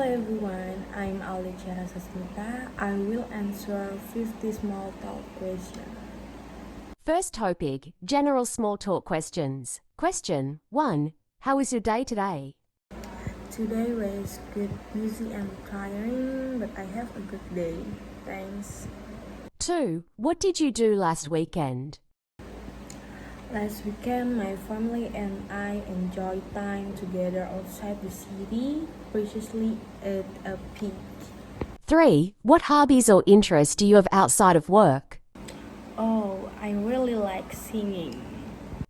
everyone, I'm Alda Chiara Sasmita. I will answer 50 small talk questions. First topic, general small talk questions. Question 1. How is your day today? Today was good, busy and tiring, but I have a good day. Thanks. 2. What did you do last weekend? Last weekend, my family and I enjoyed time together outside the city, precisely at a peak. 3. What hobbies or interests do you have outside of work? Oh, I really like singing.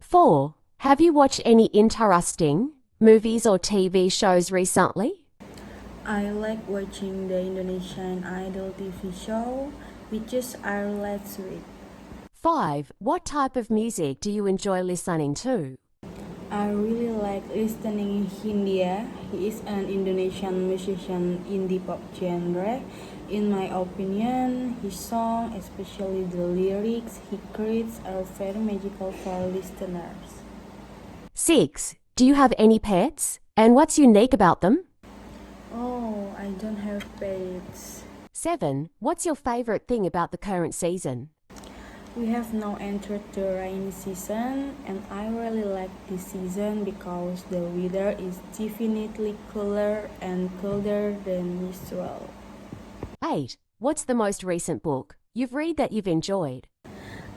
4. Have you watched any interesting movies or TV shows recently? I like watching the Indonesian Idol TV show, which is aired last week. 5. What type of music do you enjoy listening to? I really like listening Hindia. He is an Indonesian musician in the pop genre. In my opinion, his song, especially the lyrics he creates, are very magical for listeners. 6. Do you have any pets? And what's unique about them? Oh, I don't have pets. 7. What's your favorite thing about the current season? We have now entered the rainy season, and I really like this season because the weather is definitely cooler and colder than usual. 8. What's the most recent book you've read that you've enjoyed?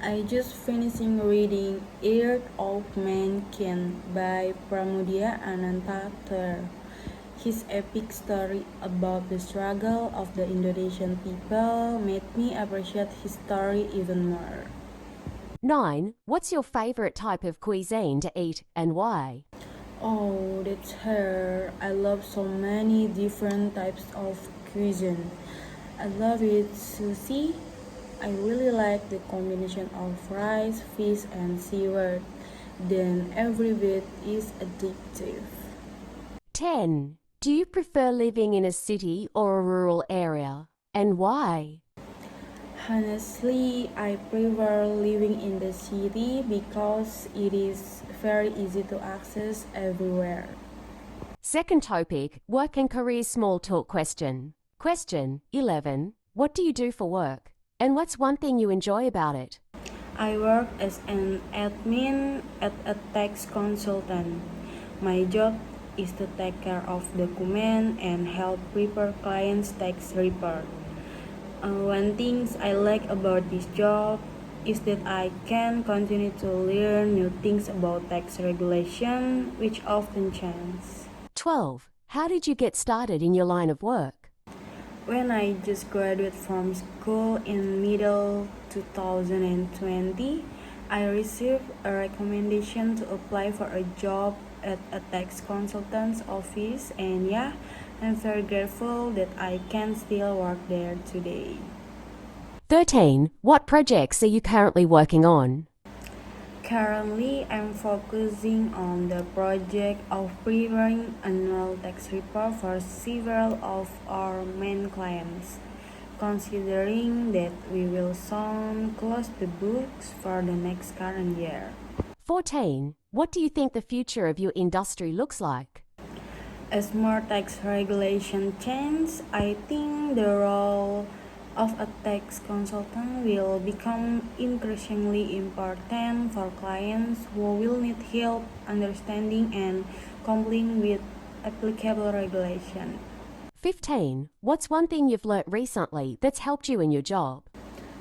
I just finishing reading Earth of Mankind by Pramudia Anantathur. His epic story about the struggle of the Indonesian people made me appreciate his story even more. 9. What's your favorite type of cuisine to eat and why? Oh, that's her. I love so many different types of cuisine. I love it sushi. I really like the combination of rice, fish, and seafood. Then every bit is addictive. 10. Do you prefer living in a city or a rural area and why? Honestly, I prefer living in the city because it is very easy to access everywhere. Second topic, work and career small talk question. Question 11. What do you do for work? And what's one thing you enjoy about it? I work as an admin at a tax consultant. My job is to take care of documents and help prepare clients' tax report. One thing I like about this job is that I can continue to learn new things about tax regulation, which often change. 12. How did you get started in your line of work? When I just graduated from school in middle 2020, I received a recommendation to apply for a job at a tax consultant's office, and yeah, I'm very grateful that I can still work there today. 13. What projects are you currently working on? Currently, I'm focusing on the project of preparing annual tax report for several of our main clients, considering that we will soon close the books for the next current year. 14. What do you think the future of your industry looks like? As more tax regulation change, I think the role of a tax consultant will become increasingly important for clients who will need help understanding and complying with applicable regulation. 15. What's one thing you've learnt recently that's helped you in your job?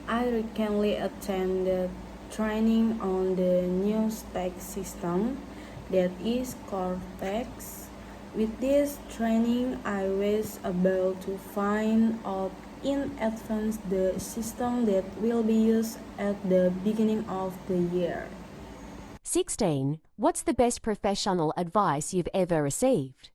I recently attended training on the new tax system that is core tax. With this training, I was able to find out in advance the system that will be used at the beginning of the year. 16. What's the best professional advice you've ever received?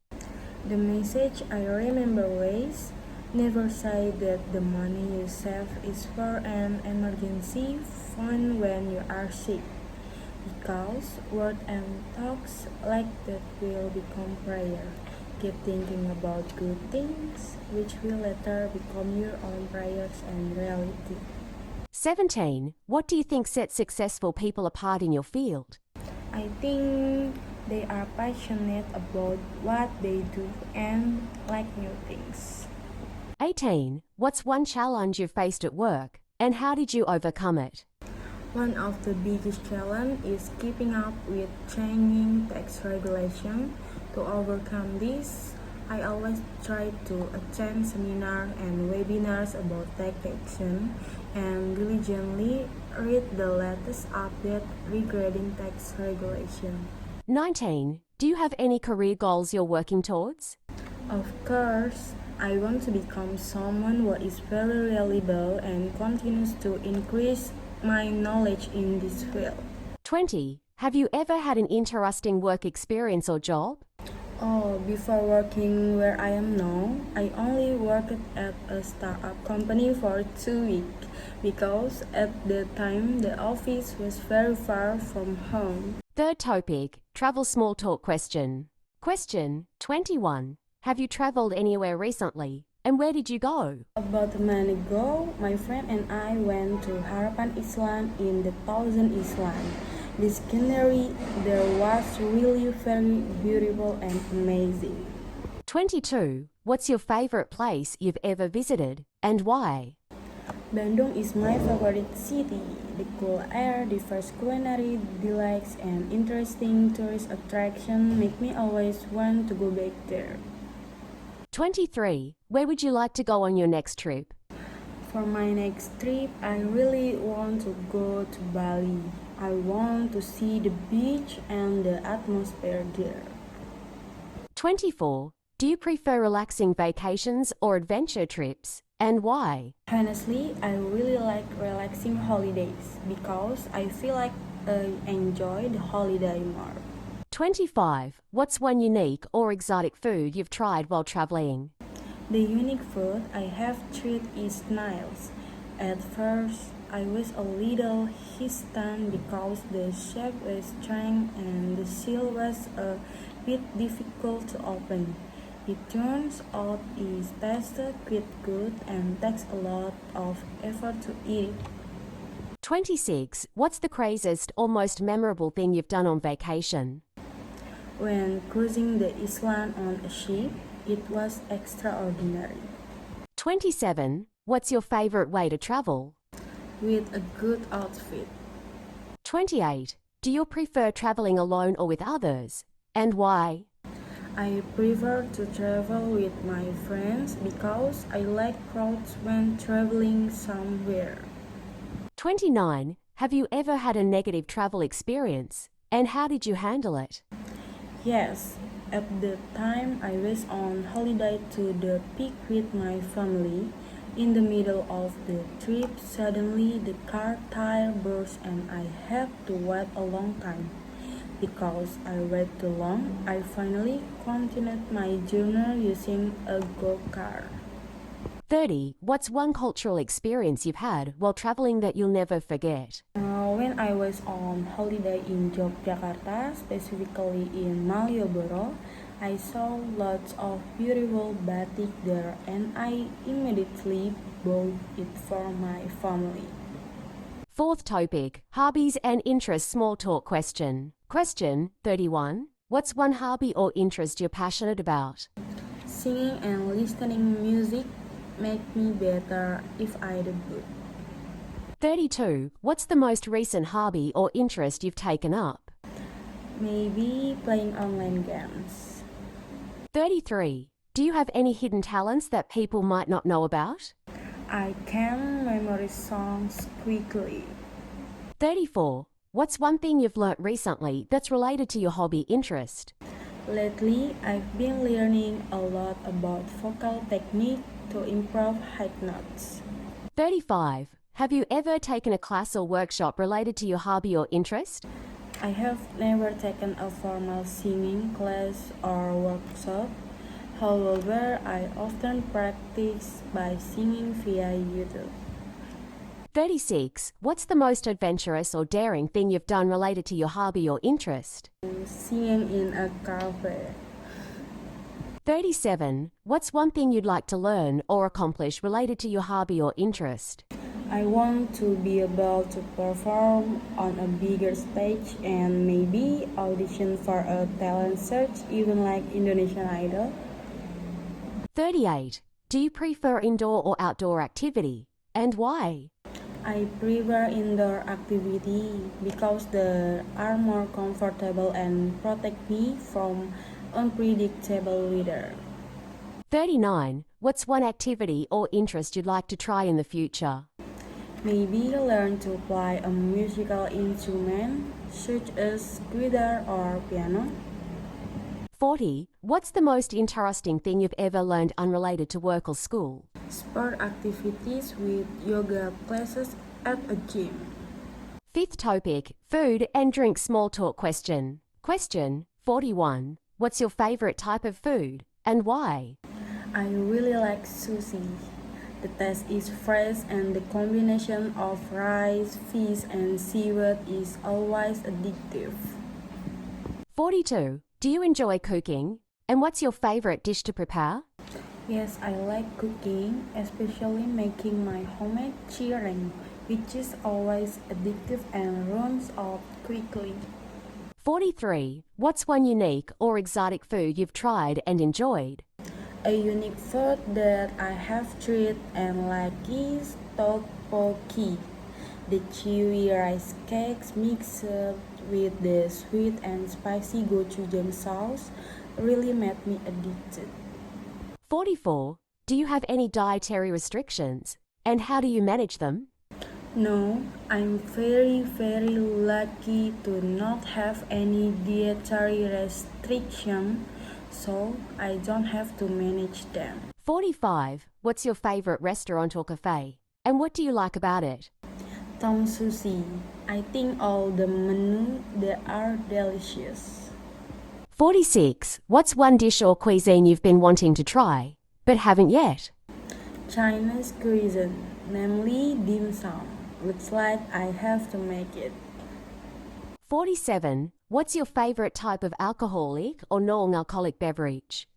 The message I remember was, never say that the money you save is for an emergency fund when you are sick, because words and talks like that will become prayer. Keep thinking about good things, which will later become your own prayers and reality. 17. What do you think sets successful people apart in your field? I think They are passionate about what they do and like new things. 18. What's one challenge you've faced at work, and how did you overcome it? One of the biggest challenges is keeping up with changing tax regulation. To overcome this, I always try to attend seminars and webinars about taxation and diligently read the latest update regarding tax regulation. 19. Do you have any career goals you're working towards? Of course, I want to become someone who is very reliable and continues to increase my knowledge in this field. 20. Have you ever had an interesting work experience or job? Oh, before working where I am now, I only worked at a startup company for 2 weeks because at the time the office was very far from home. Third topic, travel small talk question. Question 21. Have you traveled anywhere recently, and where did you go? About a month ago, my friend and I went to Harapan Island in the Thousand Island. The scenery there was really very beautiful and amazing. 22. What's your favorite place you've ever visited, and why? Bandung is my favorite city. The cool air, diverse culinary delights, and interesting tourist attractions make me always want to go back there. 23. Where would you like to go on your next trip? For my next trip, I really want to go to Bali. I want to see the beach and the atmosphere there. 24. Do you prefer relaxing vacations or adventure trips, and why? Honestly, I really like relaxing holidays because I feel like I enjoy the holiday more. 25. What's one unique or exotic food you've tried while traveling? The unique food I have tried is snails. At first, I was a little hesitant because the shape was strange and the seal was a bit difficult to open. It turns out it tasted quite good and takes a lot of effort to eat it. 26. What's the craziest or most memorable thing you've done on vacation? When cruising the island on a ship, it was extraordinary. 27. What's your favorite way to travel? With a good outfit. 28. Do you prefer traveling alone or with others, and why? I prefer to travel with my friends because I like crowds when traveling somewhere. 29. Have you ever had a negative travel experience, and how did you handle it? Yes, at the time I was on holiday to the peak with my family. In the middle of the trip, suddenly the car tire burst and I had to wait a long time. Because I waited too long, I finally continued my journey using a go-kart. 30. What's one cultural experience you've had while traveling that you'll never forget? When I was on holiday in Yogyakarta, specifically in Malioboro, I saw lots of beautiful batik there and I immediately bought it for my family. Fourth topic, hobbies and interests small talk question. Question 31. What's one hobby or interest you're passionate about? Singing and listening music make me better if I do good. 32. What's the most recent hobby or interest you've taken up? Maybe playing online games. 33. Do you have any hidden talents that people might not know about? I can memorize songs quickly. 34. What's one thing you've learnt recently that's related to your hobby interest? Lately, I've been learning a lot about vocal technique to improve high notes. 35. Have you ever taken a class or workshop related to your hobby or interest? I have never taken a formal singing class or workshop. However, I often practice by singing via YouTube. 36. What's the most adventurous or daring thing you've done related to your hobby or interest? Singing in a cafe. 37. What's one thing you'd like to learn or accomplish related to your hobby or interest? I want to be able to perform on a bigger stage and maybe audition for a talent search, even like Indonesian Idol. 38. Do you prefer indoor or outdoor activity? And why? I prefer indoor activity because they are more comfortable and protect me from unpredictable weather. 39. What's one activity or interest you'd like to try in the future? Maybe learn to play a musical instrument such as guitar or piano. 40. What's the most interesting thing you've ever learned unrelated to work or school? Sport activities with yoga classes at a gym. Fifth topic, food and drink small talk question. Question 41. What's your favorite type of food and why? I really like sushi. The taste is fresh and the combination of rice, fish and seafood is always addictive. 42. Do you enjoy cooking? And what's your favorite dish to prepare? Yes, I like cooking, especially making my homemade cireng, which is always addictive and runs out quickly. 43. What's one unique or exotic food you've tried and enjoyed? A unique food that I have tried and like is tteokbokki. The chewy rice cakes mixed with the sweet and spicy gochujang sauce really made me addicted. 44. Do you have any dietary restrictions? And how do you manage them? No, I'm very lucky to not have any dietary restriction, so I don't have to manage them. 45. What's your favorite restaurant or cafe? And what do you like about it? Tom Sushi. I think all the menu they are delicious. 46. What's one dish or cuisine you've been wanting to try, but haven't yet? Chinese cuisine, namely dim sum. Looks like I have to make it. 47. What's your favorite type of alcoholic or non-alcoholic beverage?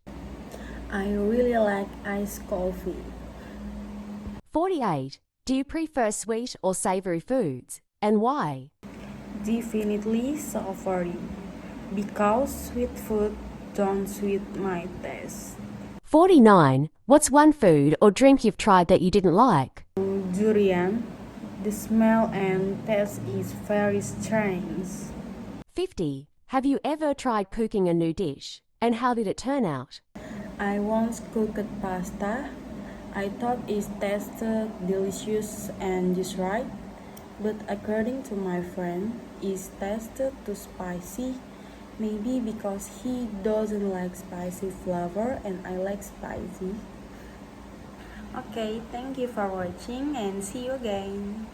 I really like iced coffee. 48. Do you prefer sweet or savory foods? And why? Definitely savory, because sweet food don't sweet my taste. 49. What's one food or drink you've tried that you didn't like? Durian, the smell and taste is very strange. 50. Have you ever tried cooking a new dish? And how did it turn out? I once cooked pasta. I thought it tasted delicious and just right, but according to my friend, it tasted too spicy. Maybe because he doesn't like spicy flavor and I like spicy. Okay, thank you for watching and see you again.